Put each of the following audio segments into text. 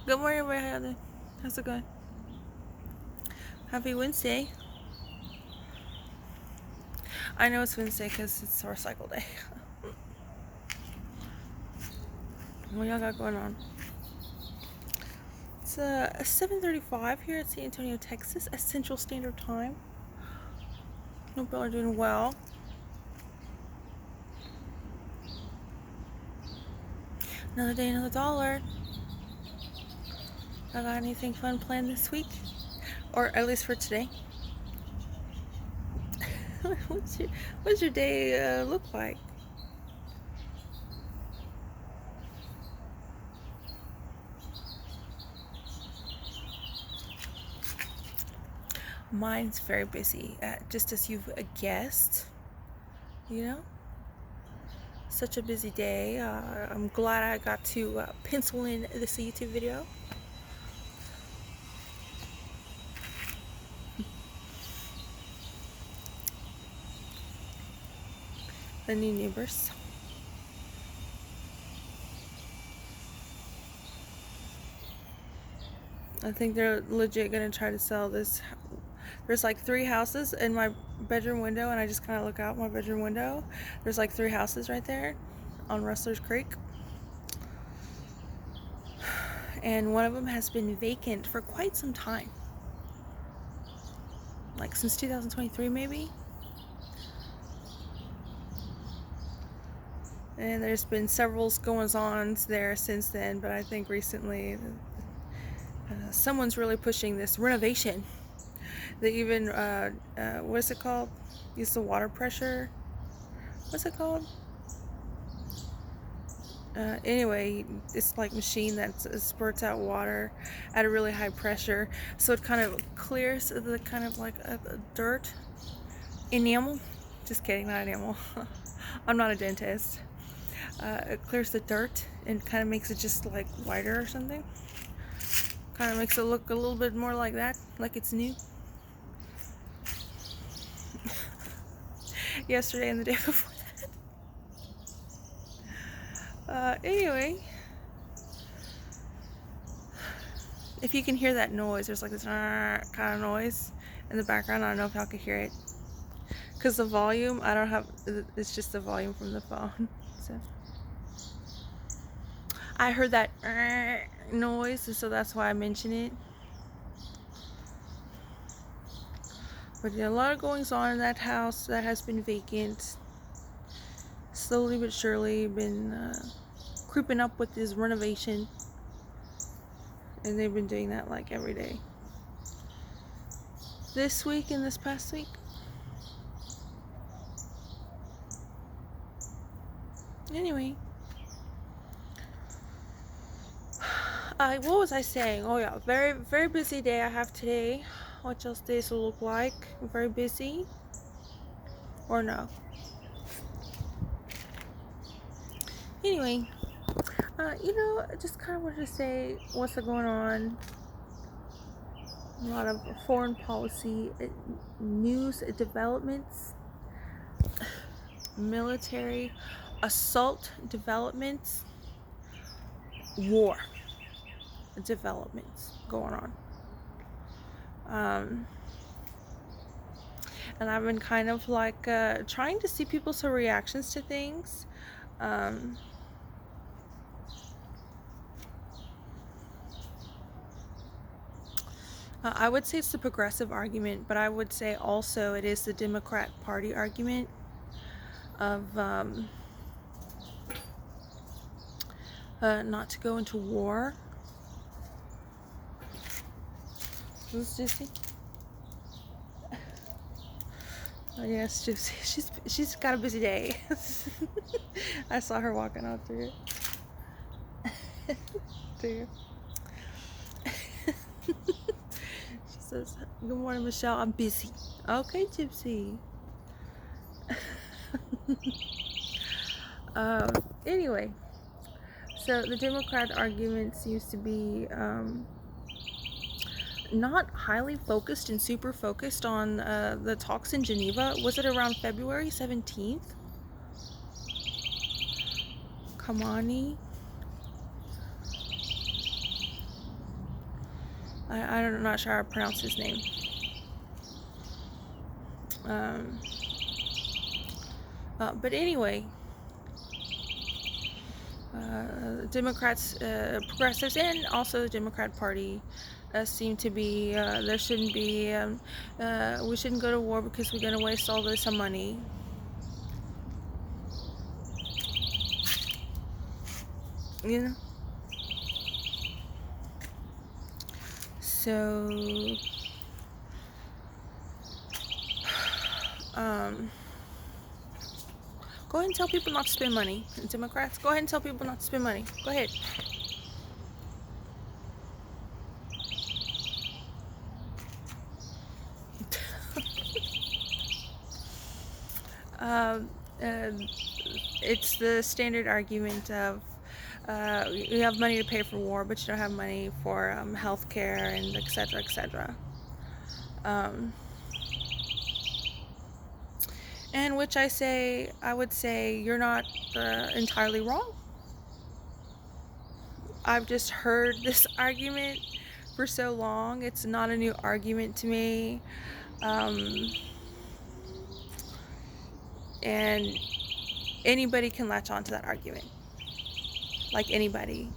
Good morning, everybody. How's it going? Happy Wednesday. I know it's Wednesday because it's our cycle day. What y'all got going on? It's 7:35 here at San Antonio, Texas, at Central Standard Time. Hope y'all are doing well. Another day, another dollar. Y'all got anything fun planned this week? Or at least for today? What's your day look like? Mine's very busy, just as you've guessed. You know? Such a busy day. I'm glad I got to pencil in this YouTube video. The new neighbors. I think they're legit gonna try to sell this. There's like 3 houses in my bedroom window, and I just kind of look out my bedroom window. There's like 3 houses right there on Rustler's Creek. And one of them has been vacant for quite some time. Like since 2023 maybe. And there's been several goings-ons there since then, but I think recently someone's really pushing this renovation. They even, what is it called? Use the water pressure. What's it called? Anyway, it's like machine that spurts out water at a really high pressure, so it kind of clears the kind of like dirt enamel. Just kidding, not enamel. I'm not a dentist. It clears the dirt and kind of makes it just like whiter or something. Kind of makes it look a little bit more like that, like it's new. Yesterday and the day before that. Anyway, if you can hear that noise, there's like this kind of noise in the background. I don't know if y'all can hear it, because the volume, I don't have, it's just the volume from the phone. So I heard that noise, and so that's why I mention it. But yeah, a lot of goings on in that house that has been vacant. Slowly but surely been creeping up with this renovation, and they've been doing that like every day this week and this past week. Anyway, what was I saying? Oh yeah, very very busy day I have today. What else days will look like? Very busy, or no? Anyway, I just kind of wanted to say what's going on. A lot of foreign policy news developments, military assault developments, war developments going on. And I've been kind of like trying to see people's reactions to things. I would say it's the progressive argument, but I would say also it is the Democrat Party argument of not to go into war. Who's Juicy? Oh yes, Juicy. She's got a busy day. I saw her walking out through it. She says, "Good morning, Michelle. I'm busy." Okay, Gypsy. Anyway, so the Democrat argument seems to be not highly focused and super focused on the talks in Geneva. Was it around February 17th? Kamani. I'm not sure how to pronounce his name. But anyway, Democrats, progressives, and also the Democrat Party seem to be, there shouldn't be, we shouldn't go to war because we're going to waste all this money. You know? So, go ahead and tell people not to spend money. Democrats, go ahead and tell people not to spend money. Go ahead. It's the standard argument of you have money to pay for war, but you don't have money for health care and etc. etc. And which I would say you're not entirely wrong. I've just heard this argument for so long. It's not a new argument to me. And anybody can latch on to that argument. Like anybody.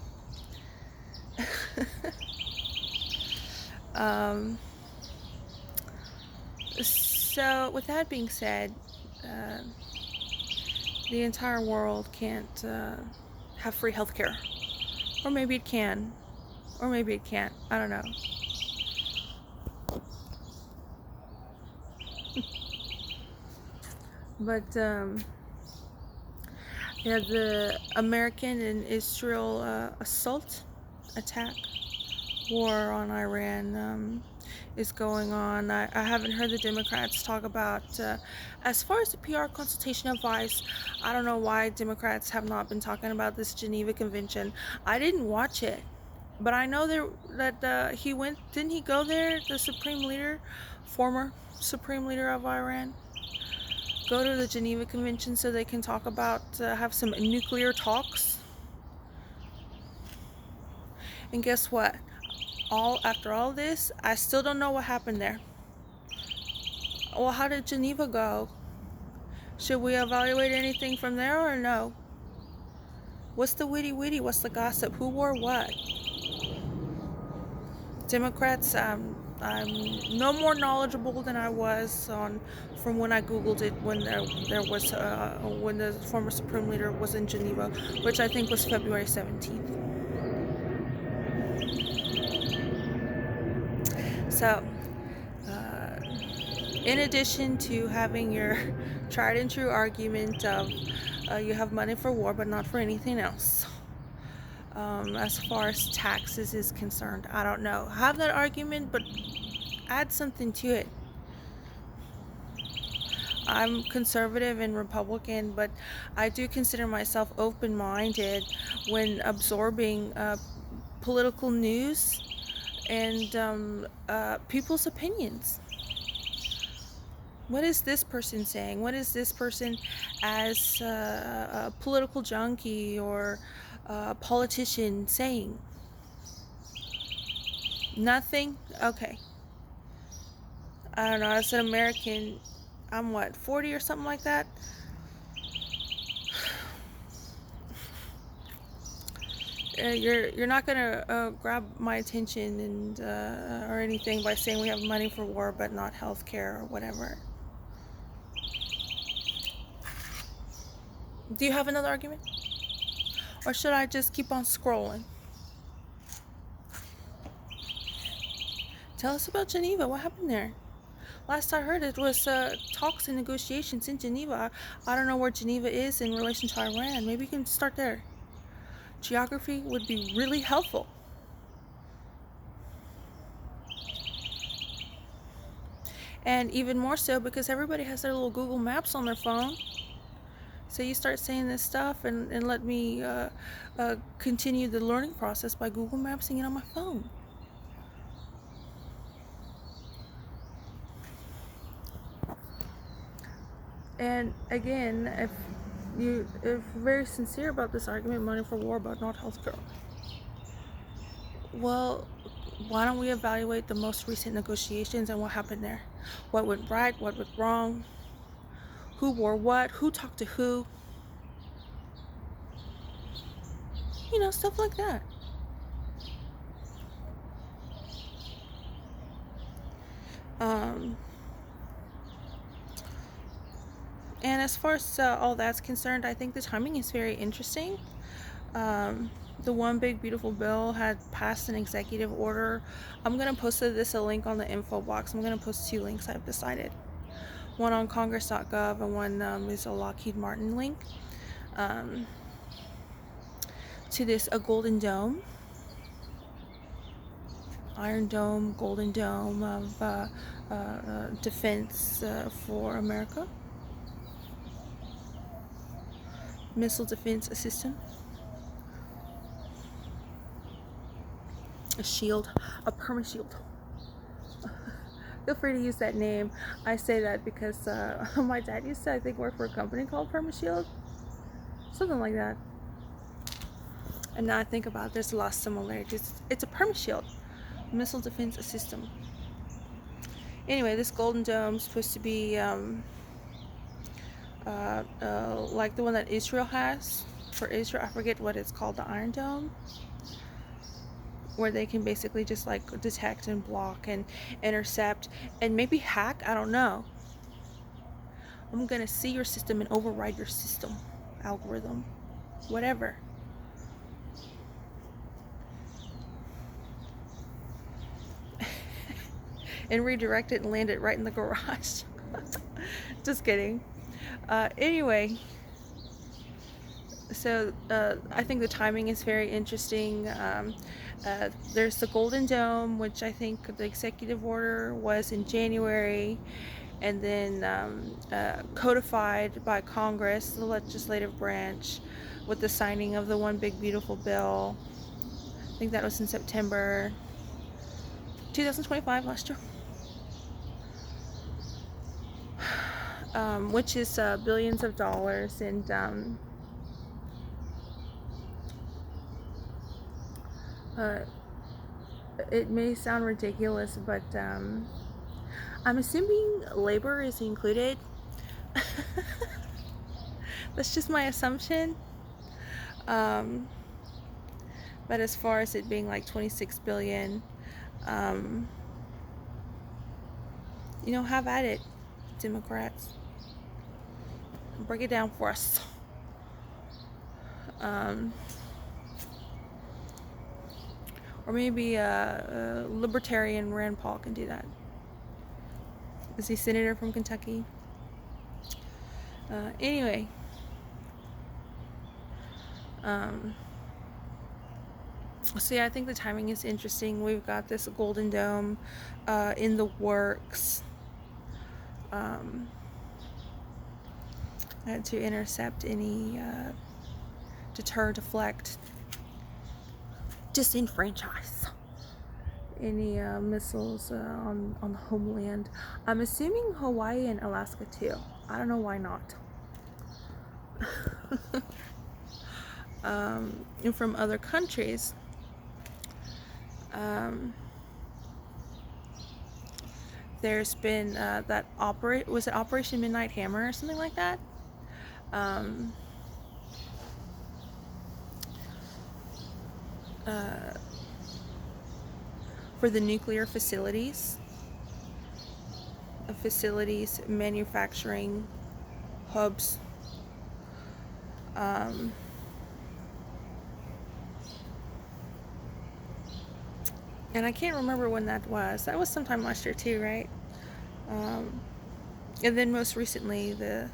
So with that being said, the entire world can't have free healthcare. Or maybe it can. Or maybe it can't. I don't know. But yeah, the American and Israel attack, war on Iran is going on. I haven't heard the Democrats talk about, as far as the PR consultation advice, I don't know why Democrats have not been talking about this Geneva Convention. I didn't watch it, but I know that he went, didn't he go there, the Supreme Leader, former Supreme Leader of Iran? Go to the Geneva Convention so they can talk about, have some nuclear talks. And guess what? After all this, I still don't know what happened there. Well, how did Geneva go? Should we evaluate anything from there or no? What's the witty? What's the gossip? Who wore what? Democrats, I'm no more knowledgeable than I was from when I googled it when there was when the former Supreme Leader was in Geneva, which I think was February 17th. So, in addition to having your tried and true argument of you have money for war but not for anything else, as far as taxes is concerned, I don't know. Have that argument, but add something to it. I'm conservative and Republican, but I do consider myself open-minded when absorbing political news and people's opinions. What is this person saying? What is this person as a political junkie or a politician saying? Nothing? Okay. I don't know. As an American, I'm what, 40 or something like that? You're not gonna grab my attention and or anything by saying we have money for war but not health care or whatever. Do you have another argument? Or should I just keep on scrolling? Tell us about Geneva. What happened there? Last I heard, it was talks and negotiations in Geneva. I don't know where Geneva is in relation to Iran. Maybe you can start there. Geography would be really helpful. And even more so because everybody has their little Google Maps on their phone. So you start saying this stuff and let me continue the learning process by Google Mapsing it on my phone. And again, if you're very sincere about this argument, money for war but not healthcare, well, why don't we evaluate the most recent negotiations and what happened there? What went right? What went wrong? Who wore what? Who talked to who? You know, stuff like that. Um, and as far as all that's concerned, I think the timing is very interesting. The One Big Beautiful Bill had passed an executive order. I'm going to post this a link on the info box. I'm going to post 2 links I've decided. One on congress.gov and one is a Lockheed Martin link. To this, a Golden Dome. Iron Dome, Golden Dome of defense for America. Missile defense system. A shield, a perma-shield. Feel free to use that name. I say that because my dad used to, I think, work for a company called Perma-Shield. Something like that. And now I think about it, there's a lot of similarities. It's a Perma-Shield, missile defense system. Anyway, this Golden Dome is supposed to be like the one that Israel has. For Israel, I forget what it's called, the Iron Dome, where they can basically just like detect and block and intercept and maybe hack. I don't know. I'm gonna see your system and override your system algorithm, whatever. And redirect it and land it right in the garage. Just kidding. Anyway, so I think the timing is very interesting. There's the Golden Dome, which I think the executive order was in January, and then codified by Congress, the legislative branch, with the signing of the One Big Beautiful Bill. I think that was in September 2025, last year. Which is billions of dollars, and it may sound ridiculous, but I'm assuming labor is included. That's just my assumption. But as far as it being like 26 billion, you know, have at it, Democrats. Break it down for us. Or maybe libertarian Rand Paul can do that. Is he senator from Kentucky? Anyway, so yeah, I think the timing is interesting. We've got this Golden Dome in the works to intercept any, deter, deflect, disenfranchise any missiles on the homeland. I'm assuming Hawaii and Alaska too. I don't know why not. And from other countries, there's been that was it Operation Midnight Hammer or something like that? For the nuclear facilities, manufacturing hubs, and I can't remember when that was. That was sometime last year too, right? And then most recently, the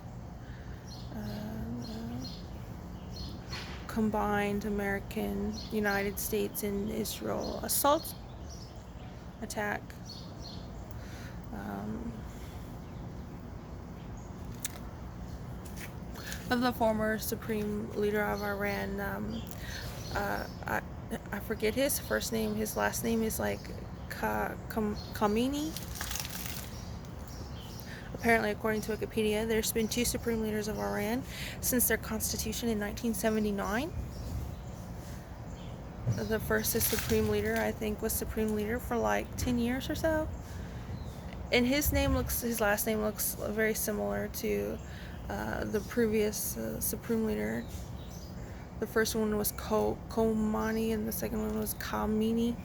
combined American, United States, and Israel assault attack. Of the former supreme leader of Iran. I forget his first name. His last name is like Khamenei. Apparently, according to Wikipedia, there's been 2 supreme leaders of Iran since their constitution in 1979. the first supreme leader, I think, was supreme leader for like 10 years or so. And his last name looks very similar to the previous supreme leader. The first one was Komani, and the second one was Kamini.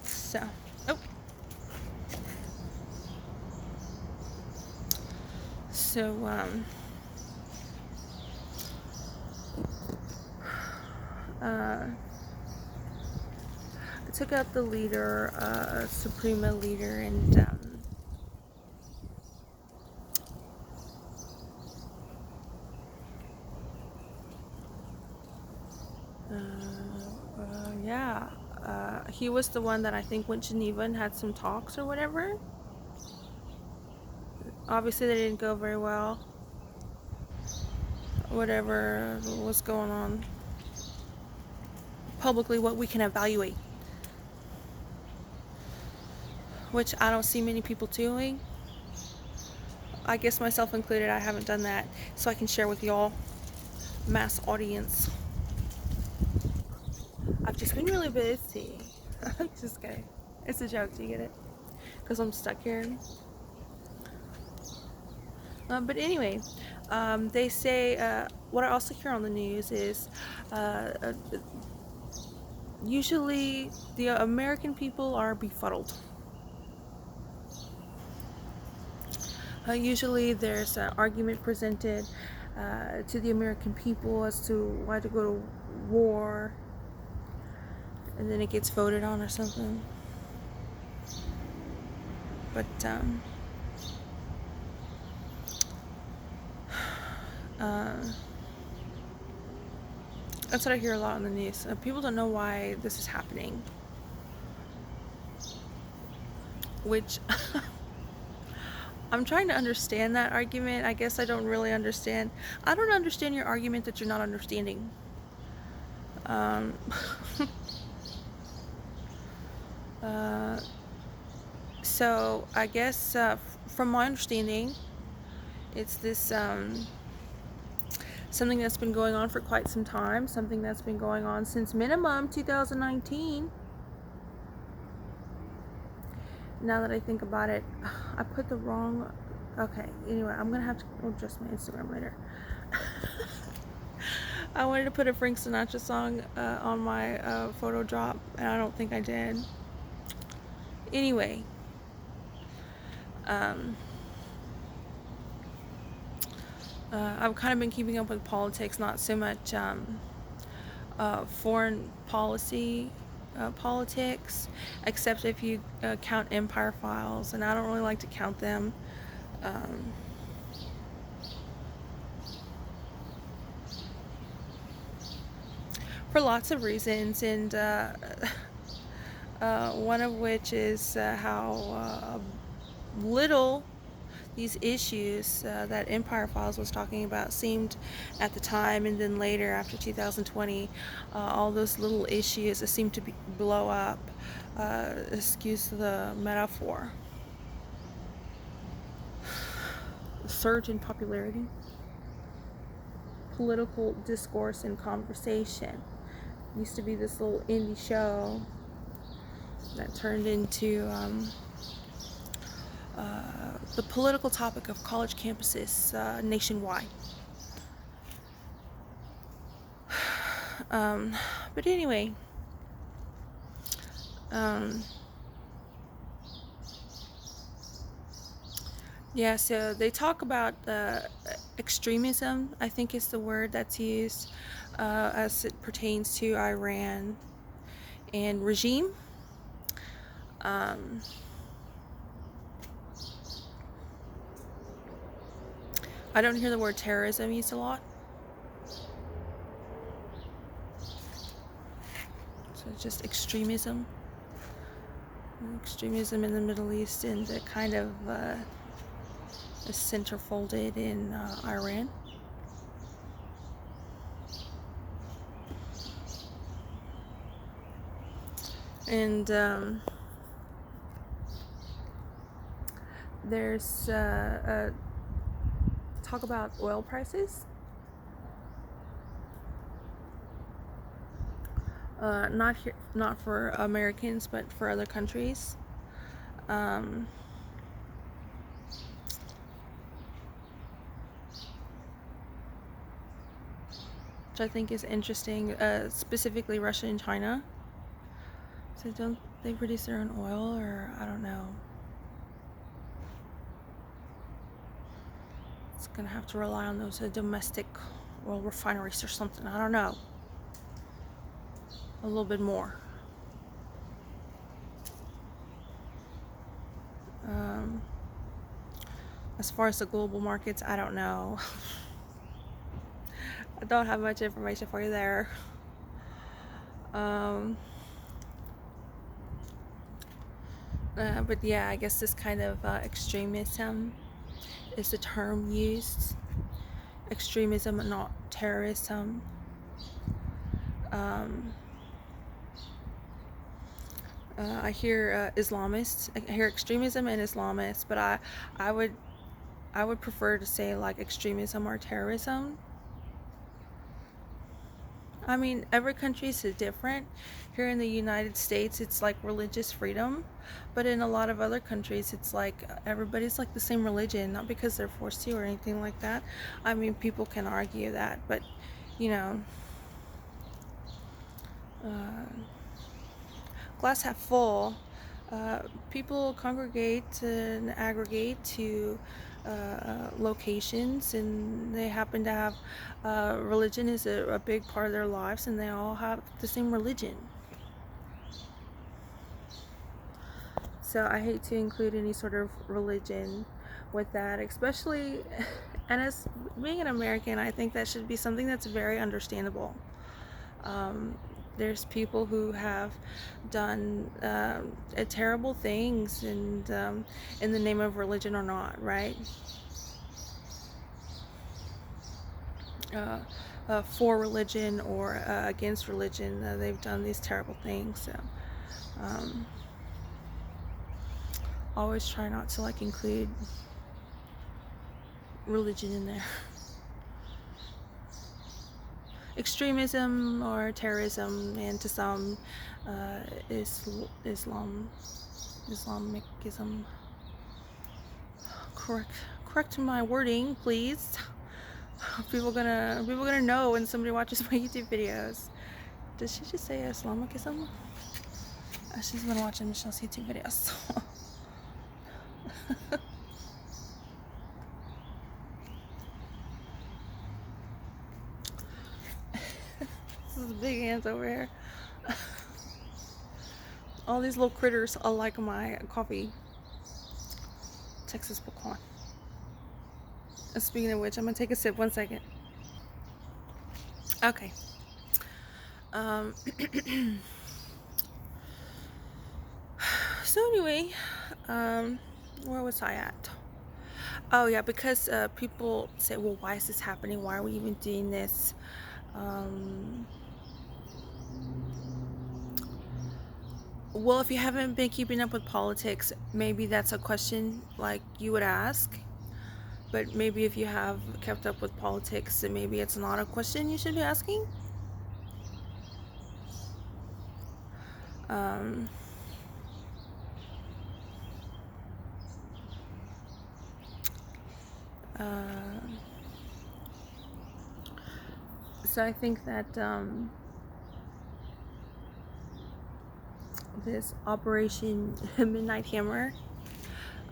So, oh. So, I took out the leader, Suprema leader, and yeah, he was the one that I think went to Geneva and had some talks or whatever. Obviously, they didn't go very well. Whatever was going on publicly, what we can evaluate, which I don't see many people doing. I guess myself included, I haven't done that, so I can share with y'all, mass audience. I've just been really busy. Just kidding. It's a joke, do you get it? Because I'm stuck here. But anyway, they say, what I also hear on the news is usually the American people are befuddled. Usually there's an argument presented to the American people as to why to go to war, and then it gets voted on or something. But that's what I hear a lot on the news. People don't know why this is happening, which I'm trying to understand that argument. I guess I don't really understand. I don't understand your argument that you're not understanding. So I guess from my understanding, it's this something that's been going on for quite some time, something that's been going on since minimum 2019. Now that I think about it, I put the wrong, okay, anyway, I'm gonna have to adjust my Instagram later. I wanted to put a Frank Sinatra song on my photo drop, and I don't think I did. Anyway, I've kind of been keeping up with politics, not so much foreign policy politics, except if you count Empire Files, and I don't really like to count them. For lots of reasons, and one of which is how little these issues that Empire Files was talking about seemed at the time, and then later after 2020, all those little issues seemed to blow up, excuse the metaphor. Surge in popularity, political discourse and conversation. Used to be this little indie show that turned into the political topic of college campuses nationwide. But anyway, yeah, so they talk about extremism, I think is the word that's used as it pertains to Iran and regime. I don't hear the word terrorism used a lot. So it's just extremism. Extremism in the Middle East, and the kind of is centerfolded in Iran. And there's talk about oil prices. Not here, not for Americans, but for other countries. Um, which I think is interesting, specifically Russia and China. So don't they produce their own oil, or I don't know. It's gonna have to rely on those domestic oil refineries or something. I don't know. A little bit more. Um, as far as the global markets, I don't know. I don't have much information for you there. But yeah, I guess this kind of extremism is the term used. Extremism and not terrorism. I hear Islamists. I hear extremism and Islamists, but I would prefer to say like extremism or terrorism. I mean, every country is different. Here in the United States, it's like religious freedom, but in a lot of other countries, it's like everybody's like the same religion, not because they're forced to or anything like that. I mean, people can argue that, but you know, glass half full. People congregate and aggregate to locations, and they happen to have religion is a big part of their lives, and they all have the same religion. So I hate to include any sort of religion with that, especially, and as being an American, I think that should be something that's very understandable. There's people who have done terrible things, and in the name of religion or not, right? For religion or against religion, they've done these terrible things. So always try not to like include religion in there. Extremism or terrorism, and to some Islamicism. Correct my wording, please. People gonna know when somebody watches my YouTube videos. Did she just say Islamicism? She's been watching Michelle's YouTube videos. This is big hands over here. All these little critters are like my coffee. Texas pecan. Speaking of which, I'm gonna take a sip. 1 second. Okay. So anyway, where was I at? Oh yeah, because people say, well, why is this happening? Why are we even doing this? Well, if you haven't been keeping up with politics, maybe that's a question like you would ask. But maybe if you have kept up with politics, then maybe it's not a question you should be asking. So I think that this Operation Midnight Hammer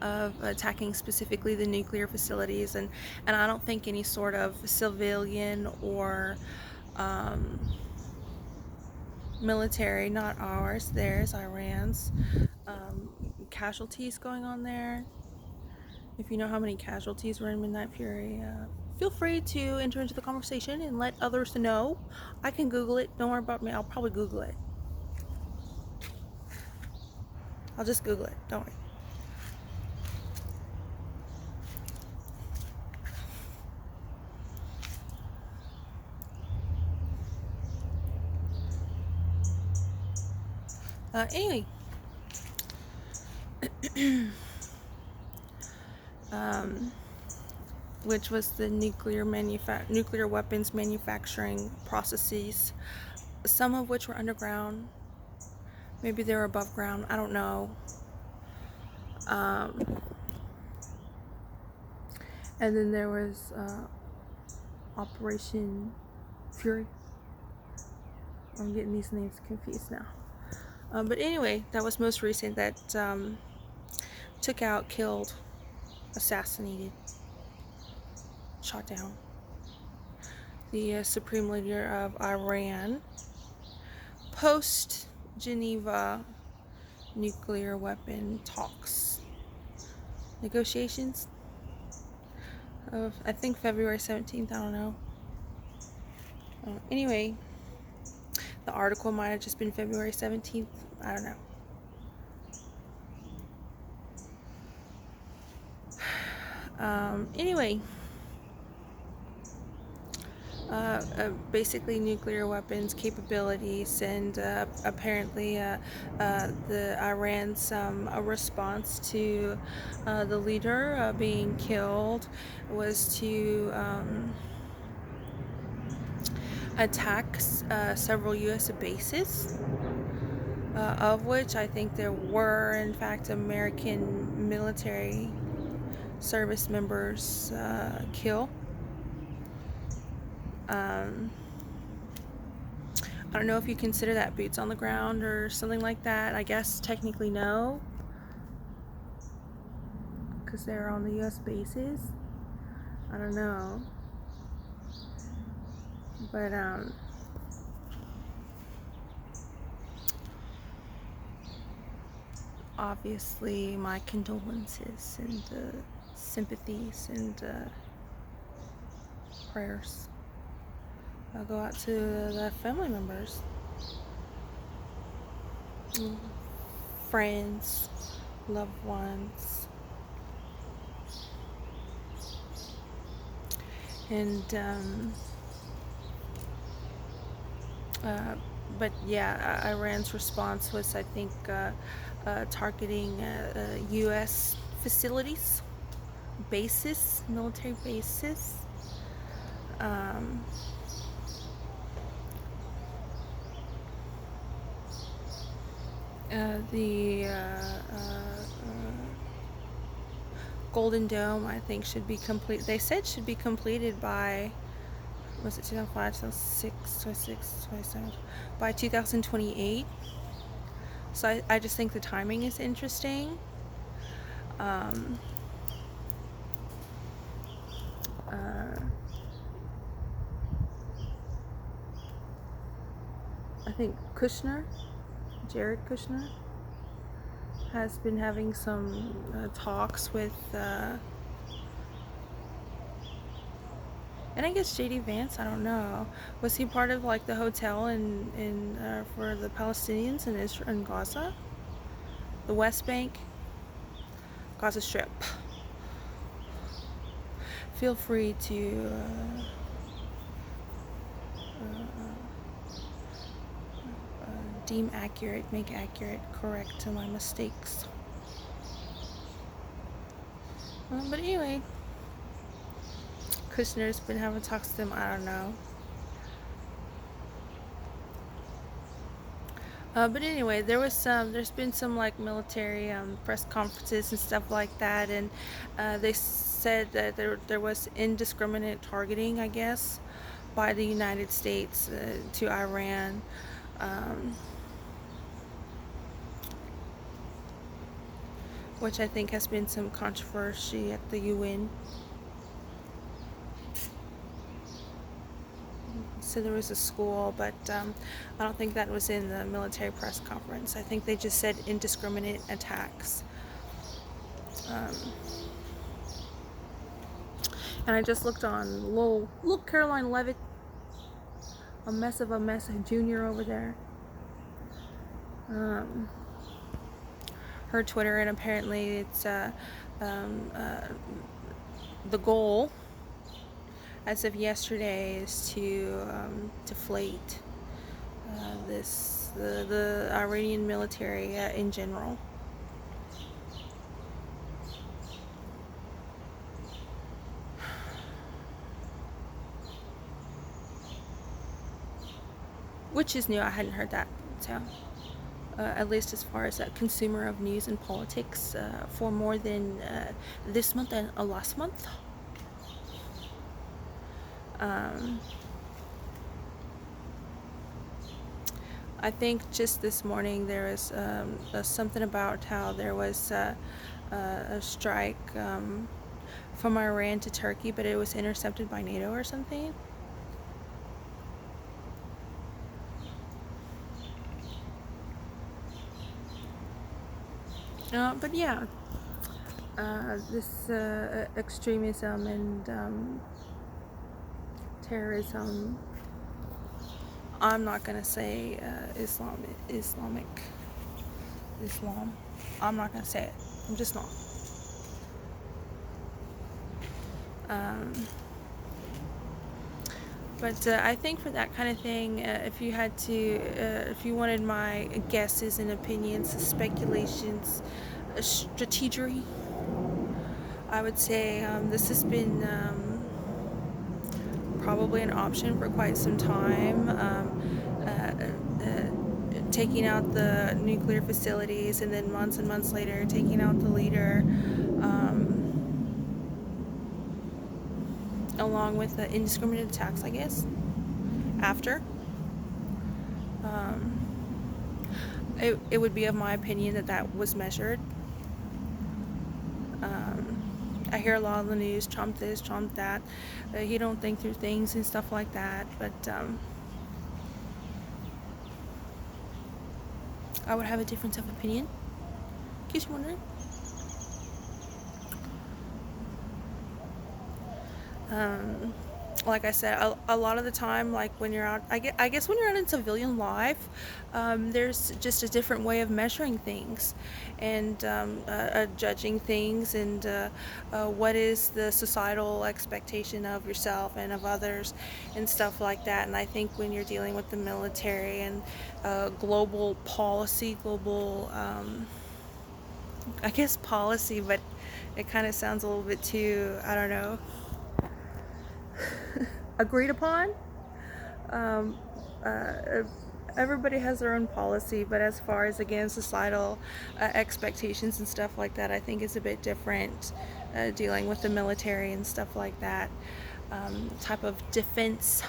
of attacking specifically the nuclear facilities, and I don't think any sort of civilian or military, not ours, theirs, Iran's, casualties going on there. If you know how many casualties were in Midnight Fury, feel free to enter into the conversation and let others know. I can Google it. Don't worry about me. I'll probably Google it. I'll just Google it. Don't worry. Anyway. Which was the nuclear weapons manufacturing processes some of which were underground. Maybe they were above ground. I don't know. And then there was Operation Fury. I'm getting these names confused now. But anyway, that was most recent, that took out, killed, assassinated, shot down the supreme leader of Iran post Geneva nuclear weapon talks, negotiations of, I think, February 17th. I don't know. Anyway, the article might have just been February 17th. I don't know. Anyway, basically nuclear weapons capabilities, and apparently the Iran's a response to the leader being killed was to attack several U.S. bases, of which I think there were, in fact, American military service members killed. I don't know if you consider that boots on the ground or something like that. I guess technically no, because they're on the U.S. bases. I don't know. But obviously my condolences and sympathies and prayers go out to the family members, friends, loved ones, and but yeah, Iran's response was, I think, targeting U.S. facilities, bases, military bases. The Golden Dome, I think, should be complete. They said should be completed by, was it 2005, 2006, 26, 27, by 2028. So I just think the timing is interesting. I think Jared Kushner, has been having some talks with, and I guess JD Vance, I don't know. Was he part of like the hotel in for the Palestinians in Israel, in Gaza? The West Bank? Gaza Strip. Feel free to deem accurate, make accurate, correct my mistakes. But anyway, Kushner's been having talks to them. I don't know. But anyway, there's been some like military press conferences and stuff like that, and they said that there was indiscriminate targeting, I guess, by the United States to Iran. Which I think has been some controversy at the UN. So there was a school, but I don't think that was in the military press conference. I think they just said indiscriminate attacks. And I just looked on little Caroline Levitt, a mess of a mess, junior over there. Her Twitter, and apparently it's the goal as of yesterday is to deflate the Iranian military in general. which is new. I hadn't heard that. So, at least as far as a consumer of news and politics, for more than this month and last month. I think just this morning there was something about how there was a strike from Iran to Turkey, but it was intercepted by NATO or something. But yeah, this extremism and terrorism. I'm not gonna say Islam. I'm not gonna say it. I'm just not. But I think for that kind of thing, if you wanted my guesses and opinions, speculations, strategery, I would say this has been probably an option for quite some time. Taking out the nuclear facilities, and then months and months later taking out the leader, along with the indiscriminate attacks, I guess, after. It would be of my opinion that was measured. I hear a lot of the news, Trump this, Trump that. He don't think through things and stuff like that. But I would have a difference of opinion, in case you're wondering. Like I said, a lot of the time, like when you're out, I guess when you're out in civilian life, there's just a different way of measuring things and judging things, and what is the societal expectation of yourself and of others and stuff like that. And I think when you're dealing with the military and global policy, I guess policy, but it kind of sounds a little bit too, I don't know, agreed upon. Everybody has their own policy, but as far as, again, societal expectations and stuff like that, I think is a bit different, dealing with the military and stuff like that, type of defense,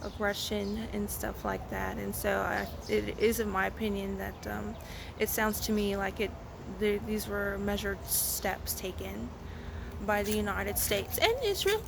aggression and stuff like that. And so it is, in my opinion, that it sounds to me like these were measured steps taken by the United States and Israel.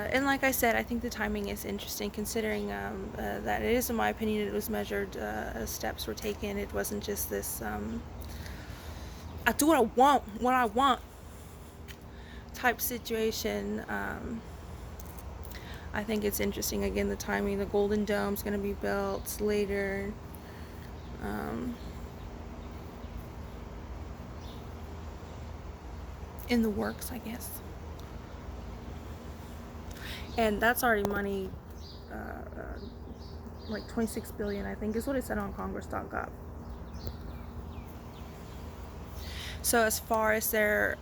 And like I said, I think the timing is interesting, considering that it is, in my opinion, it was measured, steps were taken. It wasn't just this, I do what I want type situation. I think it's interesting, again, the timing. The Golden Dome's going to be built later. In the works, I guess. And that's already money, like $26 billion, I think, is what it said on Congress.gov. So as far as the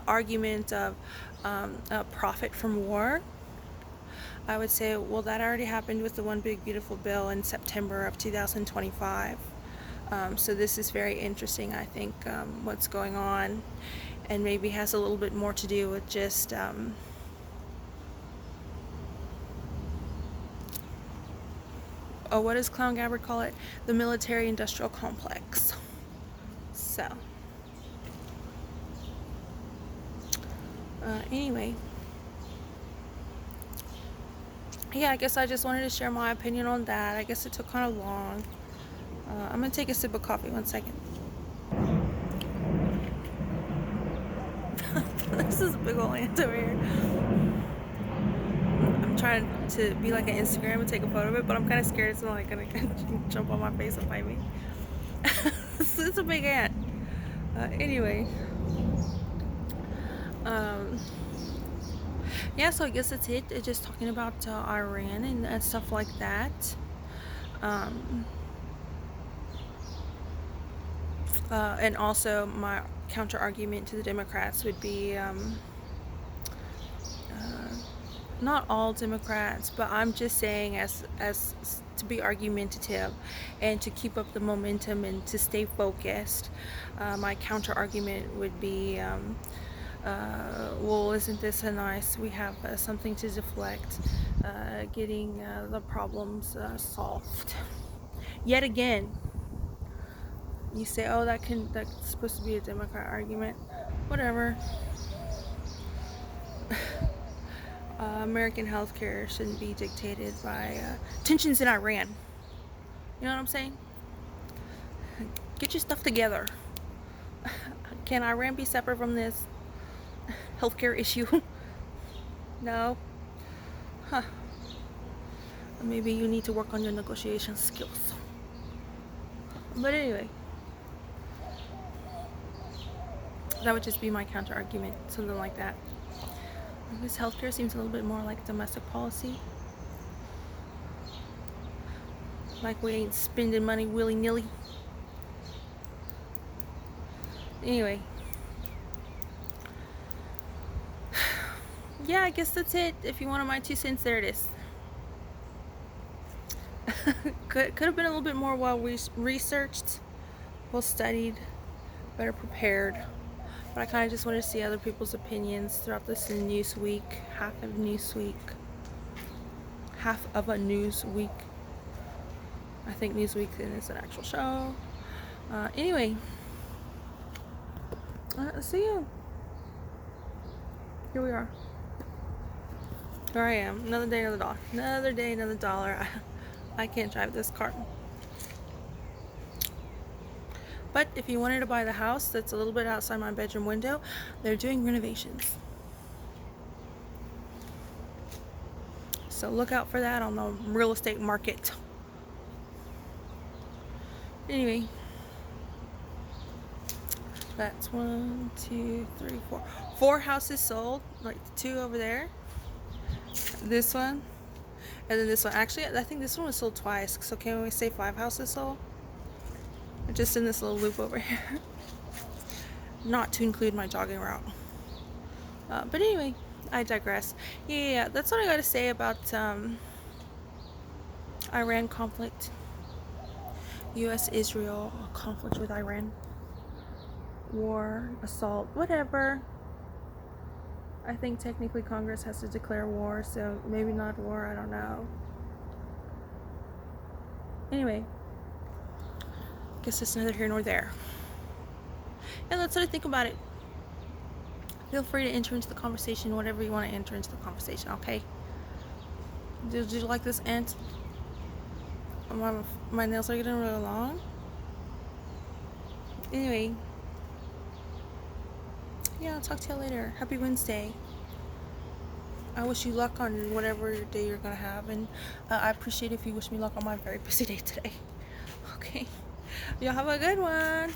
argument of profit from war, I would say, well, that already happened with the One Big Beautiful Bill in September of 2025. So this is very interesting, I think, what's going on, and maybe has a little bit more to do with just what does Clown Gabbard call it? The military-industrial complex. So, anyway, yeah, I guess I just wanted to share my opinion on that. I guess it took kind of long. I'm gonna take a sip of coffee. 1 second. This is a big old ant over here. I'm trying to be like an Instagram and take a photo of it, but I'm kind of scared it's not like gonna jump on my face and bite me. It's a big ant. Anyway, yeah, so I guess that's it. It's just talking about Iran and stuff like that. And also, my counter argument to the Democrats would be not all Democrats, but I'm just saying, as to be argumentative and to keep up the momentum and to stay focused. My counter argument would be, well, isn't this a nice? We have something to deflect, getting the problems solved. Yet again, you say, oh, that's supposed to be a Democrat argument. Whatever. American healthcare shouldn't be dictated by tensions in Iran. You know what I'm saying? Get your stuff together. Can Iran be separate from this healthcare issue? No? Huh. Maybe you need to work on your negotiation skills. But anyway, that would just be my counter argument, something like that. This healthcare seems a little bit more like domestic policy. Like we ain't spending money willy-nilly. Anyway. Yeah, I guess that's it. If you wanted my 2 cents, there it is. Could have been a little bit more well researched, well studied, better prepared. But I kind of just wanted to see other people's opinions throughout this news week, half of a news week. I think Newsweek is an actual show. Anyway, see you. Here we are. Here I am. Another day, another dollar. Another day, another dollar. I can't drive this car. But if you wanted to buy the house that's a little bit outside my bedroom window, they're doing renovations. So look out for that on the real estate market. Anyway, that's 1, 2, 3, 4. 4 houses sold, like 2 over there. This one, and then this one. Actually, I think this one was sold twice. So can we say 5 houses sold? Just in this little loop over here. Not to include my jogging route. But anyway, I digress. Yeah, that's what I gotta say about Iran conflict. U.S.-Israel conflict with Iran. War, assault, whatever. I think technically Congress has to declare war, so maybe not war, I don't know. Anyway, guess it's neither here nor there. And that's what I think about it. Feel free to enter into the conversation, whatever you want to enter into the conversation, okay? Did you like this ant? My nails are getting really long. Anyway, yeah, I'll talk to you later. Happy Wednesday. I wish you luck on whatever day you're gonna have, and I appreciate if you wish me luck on my very busy day today. Okay, y'all have a good one.